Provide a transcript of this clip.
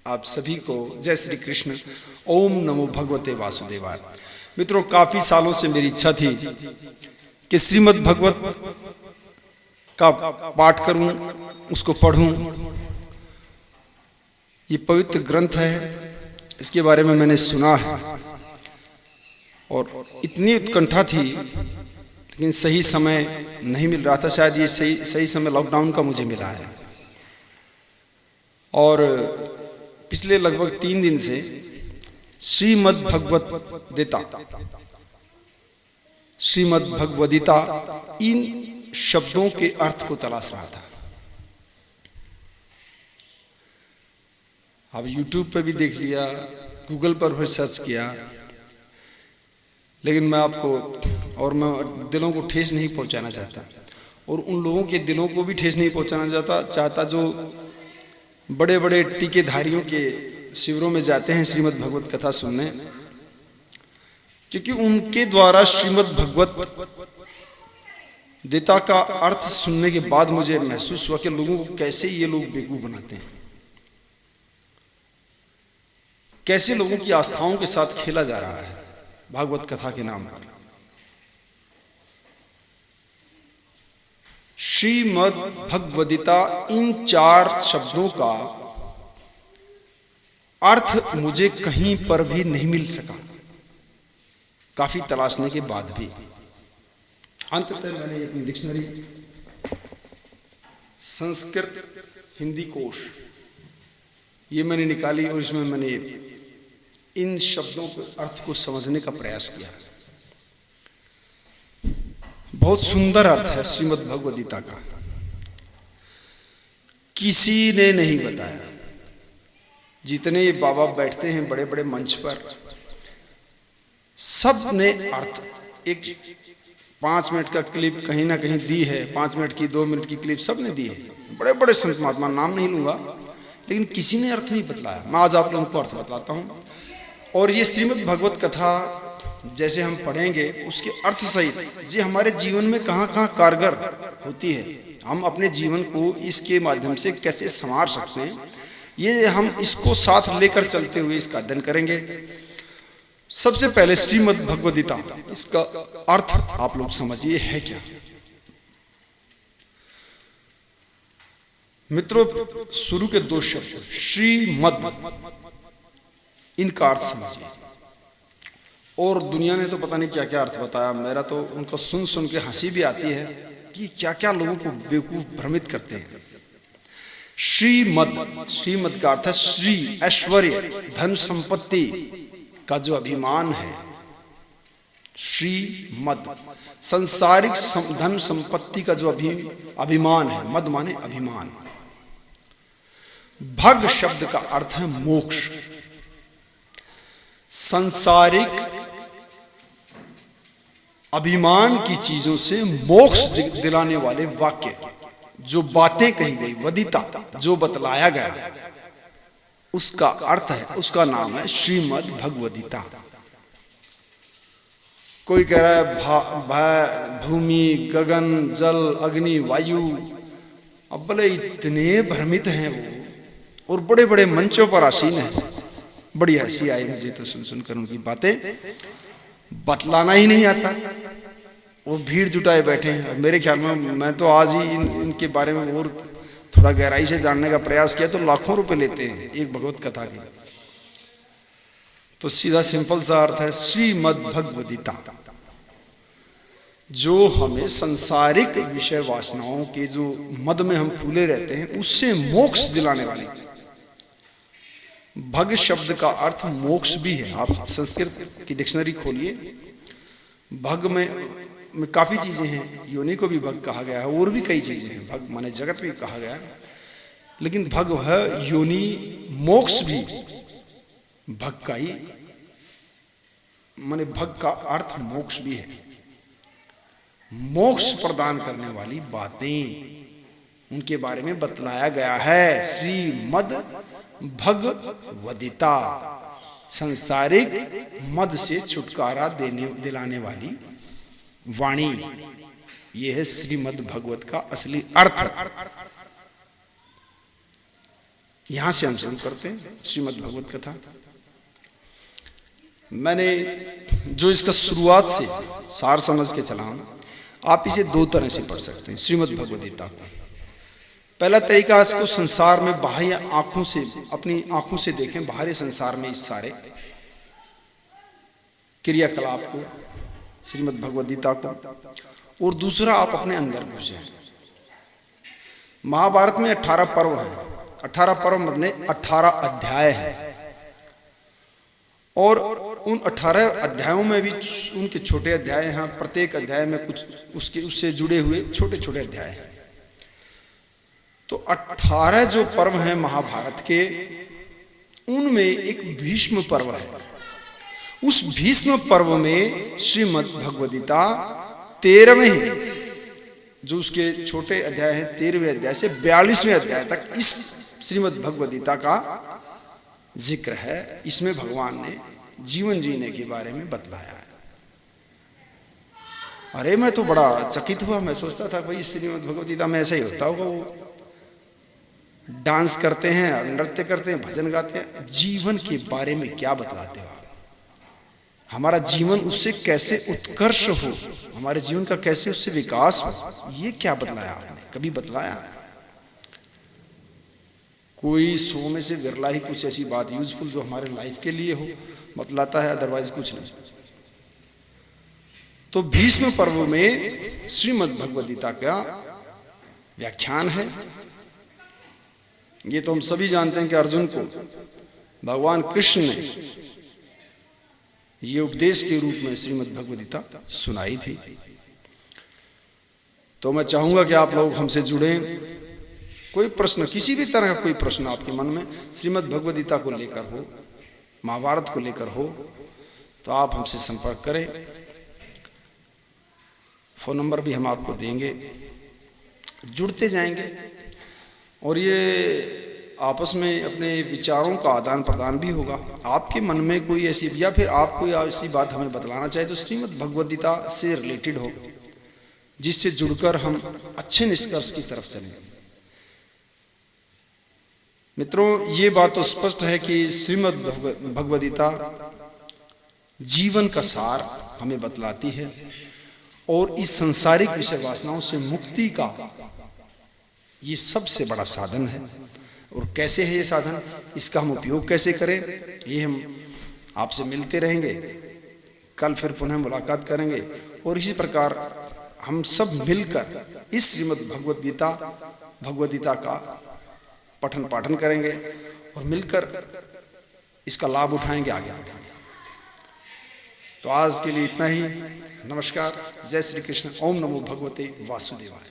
आप सभी को जय श्री कृष्ण। ओम नमो भगवते वासुदेवाय। मित्रों, काफी सालों से मेरी इच्छा थी कि श्रीमद् भगवत का पाठ करूं, उसको पढ़ूं। ये पवित्र ग्रंथ है, इसके बारे में मैंने सुना है और इतनी उत्कंठा थी, लेकिन सही समय नहीं मिल रहा था। शायद ये सही समय लॉकडाउन का मुझे मिला है। और पिछले लगभग 3 दिन से श्रीमद् भगवद्गीता इन शब्दों के अर्थ को तलाश रहा था। अब YouTube पे भी देख लिया, गूगल पर भी सर्च किया, लेकिन मैं दिलों को ठेस नहीं पहुंचाना चाहता, और उन लोगों के दिलों को भी ठेस नहीं पहुंचाना चाहता जो बड़े बड़े टीकेधारियों के शिविरों में जाते हैं श्रीमद् भगवत कथा सुनने, क्योंकि उनके द्वारा श्रीमद् भगवत गीता का अर्थ सुनने के बाद मुझे महसूस हुआ कि लोगों को कैसे ये लोग बेवकूफ बनाते हैं, कैसे लोगों की आस्थाओं के साथ खेला जा रहा है भागवत कथा के नाम पर। श्रीमद् भगवद्गीता इन 4 शब्दों का अर्थ मुझे कहीं पर भी नहीं मिल सका, काफी तलाशने के बाद भी। अंततः मैंने अपनी डिक्शनरी संस्कृत हिंदी कोश ये मैंने निकाली और इसमें मैंने इन शब्दों के अर्थ को समझने का प्रयास किया। बहुत सुंदर अर्थ है श्रीमद् भगवद्गीता का, किसी ने नहीं बताया। जितने ये बाबा बैठते हैं बड़े बड़े मंच पर, सब ने अर्थ, एक 5 मिनट का क्लिप कहीं ना कहीं दी है, 5 मिनट की 2 मिनट की क्लिप सब ने दी है। बड़े बड़े संत महात्मा, नाम नहीं लूंगा, लेकिन किसी ने अर्थ नहीं बतलाया। मैं आज आप लोगों को अर्थ बतलाता हूं। और ये श्रीमद् भगवत कथा जैसे हम पढ़ेंगे, उसके अर्थ सहित ये हमारे जीवन में कहाँ कहाँ कारगर होती है, हम अपने जीवन को इसके माध्यम से कैसे संवार सकते हैं, ये हम इसको साथ लेकर चलते हुए इसका अध्ययन करेंगे। सबसे पहले श्रीमद् भगवद्गीता, इसका अर्थ आप लोग समझिए है क्या। मित्रों, शुरू के 2 शब्द श्रीमद्, इनका अर्थ समझिए। और दुनिया ने तो पता नहीं क्या क्या अर्थ बताया। मेरा तो उनको सुन सुन के हंसी भी आती है कि क्या क्या लोगों को बेवकूफ भ्रमित करते हैं। श्रीमद् का अर्थ है श्री, ऐश्वर्य, धन संपत्ति का जो अभिमान है। श्रीमद् संसारिक धन संपत्ति का जो अभिमान है। मद माने अभिमान। भग शब्द का अर्थ है मोक्ष। सांसारिक अभिमान की चीजों से मोक्ष दिलाने वाले वाक्य, जो बातें कही गई, वदिता, जो बतलाया गया, उसका अर्थ है, उसका नाम है श्रीमद् भगवद्गीता। कोई कह रहा है भूमि, गगन, जल, अग्नि, वायु। अब बोले इतने भ्रमित हैं वो, और बड़े बड़े मंचों पर आसीन है। बड़ी हंसी आई मुझे तो सुन सुनकर उनकी बातें। बतलाना ही नहीं आता, वो भीड़ जुटाए बैठे हैं। और मेरे ख्याल में मैं तो आज ही इनके बारे में और थोड़ा गहराई से जानने का प्रयास किया तो लाखों रुपए लेते हैं एक भगवत कथा के। तो सीधा सिंपल सा अर्थ है श्रीमद् भगवद्गीता, जो हमें संसारिक विषय वासनाओं के जो मद में हम फूले रहते हैं, उससे मोक्ष दिलाने वाली। भग शब्द का अर्थ मोक्ष भी है। आप संस्कृत की डिक्शनरी खोलिए, भग में काफी चीजें हैं। योनि को भी भग कहा गया है, और भी कई चीजें हैं। भग माने जगत भी कहा गया है, लेकिन भग है योनि। मोक्ष भी भग का ही माने, भग का अर्थ मोक्ष भी है। मोक्ष प्रदान करने वाली बातें, उनके बारे में बतलाया गया है। श्रीमद् भगवद्गीता संसारिक मद से छुटकारा दिलाने वाली वाणी। यह है श्रीमद् भगवत का असली अर्थ। यहां से हम शुरू करते हैं श्रीमद् भगवत कथा। मैंने जो इसका शुरुआत से सार समझ के चला हूं, आप इसे दो तरह से पढ़ सकते हैं श्रीमद् भगवद गीता को। पहला तरीका, इसको संसार में बाह्य आंखों से, अपनी आंखों से देखें, बाहरी संसार में इस सारे क्रियाकलाप को, श्रीमद् भगवद गीता को। और दूसरा, आप अपने अंदर घुसे। महाभारत में 18 पर्व हैं। 18 पर्व मतलब 18 अध्याय हैं, और उन 18 अध्यायों में भी उनके छोटे अध्याय हैं। प्रत्येक अध्याय में कुछ उससे जुड़े हुए छोटे छोटे अध्याय हैं। तो 18 जो पर्व हैं महाभारत के, उनमें एक भीष्म पर्व है। उस भीष्म पर्व में श्रीमद् भगवद गीता 13वें, जो उसके छोटे अध्याय हैं, 13वें अध्याय से 42वें अध्याय तक इस श्रीमद् भगवद गीता का जिक्र है। इसमें भगवान ने जीवन जीने के बारे में बतलाया है। अरे मैं तो बड़ा चकित हुआ। मैं सोचता था भाई श्रीमद् भगवद गीता में ऐसा ही होता होगा, वो डांस करते हैं, नृत्य करते हैं, भजन गाते हैं। जीवन के बारे में क्या बतलाते हो? हमारा जीवन उससे कैसे उत्कर्ष हो, हमारे जीवन का कैसे उससे विकास हो, ये क्या बतलाया आपने? कभी बतलाया? कोई 100 में से विरला ही कुछ ऐसी बात यूजफुल जो हमारे लाइफ के लिए हो बतलाता है, अदरवाइज कुछ नहीं। तो भीष्म पर्व में श्रीमद् भगवद गीता का व्याख्यान है। ये तो हम सभी जानते हैं कि अर्जुन को भगवान कृष्ण ने ये उपदेश के रूप में श्रीमद् भगवद गीता सुनाई थी। तो मैं चाहूंगा कि आप लोग हमसे जुड़ें। कोई प्रश्न, किसी भी तरह का कोई प्रश्न आपके मन में श्रीमद् भगवद गीता को लेकर हो, महाभारत को लेकर हो, तो आप हमसे संपर्क करें। फोन नंबर भी हम आपको देंगे। जुड़ते जाएंगे और ये आपस में अपने विचारों का आदान प्रदान भी होगा। आपके मन में कोई ऐसी, या फिर आप कोई ऐसी बात हमें बतलाना चाहे तो श्रीमद् भगवद गीता से रिलेटेड हो, जिससे जुड़कर हम अच्छे निष्कर्ष की तरफ चलें। मित्रों, ये बात तो स्पष्ट है कि श्रीमद् भगवद गीता जीवन का सार हमें बतलाती है, और इस संसारिक विषय वासनाओं से मुक्ति का ये सबसे बड़ा साधन है। और कैसे है ये साधन, इसका हम उपयोग कैसे करें, ये हम आपसे मिलते रहेंगे। कल फिर पुनः मुलाकात करेंगे, और इसी प्रकार हम सब मिलकर इस श्रीमद् भगवद गीता का पठन पाठन करेंगे, और मिलकर इसका लाभ उठाएंगे, आगे बढ़ेंगे। तो आज के लिए इतना ही। नमस्कार। जय श्री कृष्ण। ओम नमो भगवते वासुदेवाय।